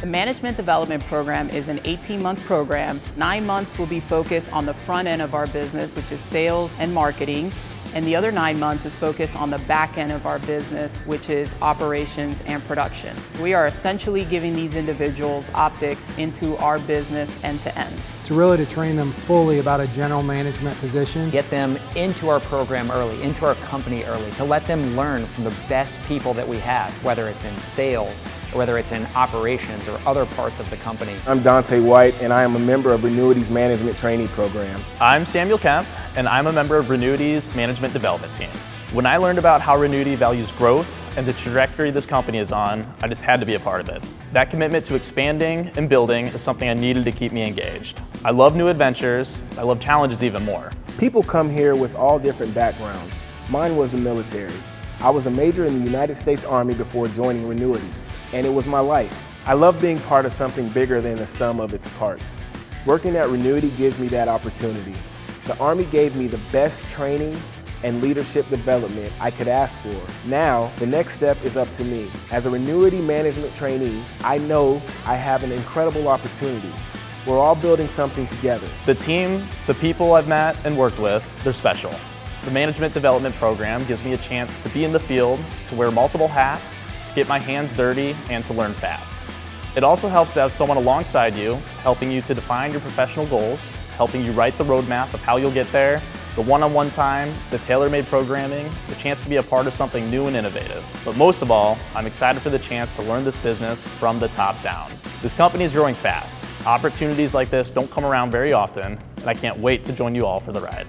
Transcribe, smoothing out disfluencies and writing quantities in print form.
The Management Development Program is an 18-month program. 9 months will be focused on the front end of our business, which is sales and marketing, and the other 9 months is focused on the back end of our business, which is operations and production. We are essentially giving these individuals optics into our business end to end. It's really to train them fully about a general management position. Get them into our program early, into our company early, to let them learn from the best people that we have, whether it's in sales, or whether it's in operations or other parts of the company. I'm Dante White, and I am a member of Renuity's Management Trainee Program. I'm Samuel Kemp, and I'm a member of Renuity's Management Development Team. When I learned about how Renuity values growth and the trajectory this company is on, I just had to be a part of it. That commitment to expanding and building is something I needed to keep me engaged. I love new adventures. I love challenges even more. People come here with all different backgrounds. Mine was the military. I was a major in the United States Army before joining Renuity, and it was my life. I love being part of something bigger than the sum of its parts. Working at Renuity gives me that opportunity. The Army gave me the best training and leadership development I could ask for. Now, the next step is up to me. As a Renuity management trainee, I know I have an incredible opportunity. We're all building something together. The team, the people I've met and worked with, they're special. The Management Development Program gives me a chance to be in the field, to wear multiple hats, to get my hands dirty, and to learn fast. It also helps to have someone alongside you, helping you to define your professional goals, helping you write the roadmap of how you'll get there, the one-on-one time, the tailor-made programming, the chance to be a part of something new and innovative. But most of all, I'm excited for the chance to learn this business from the top down. This company is growing fast. Opportunities like this don't come around very often, and I can't wait to join you all for the ride.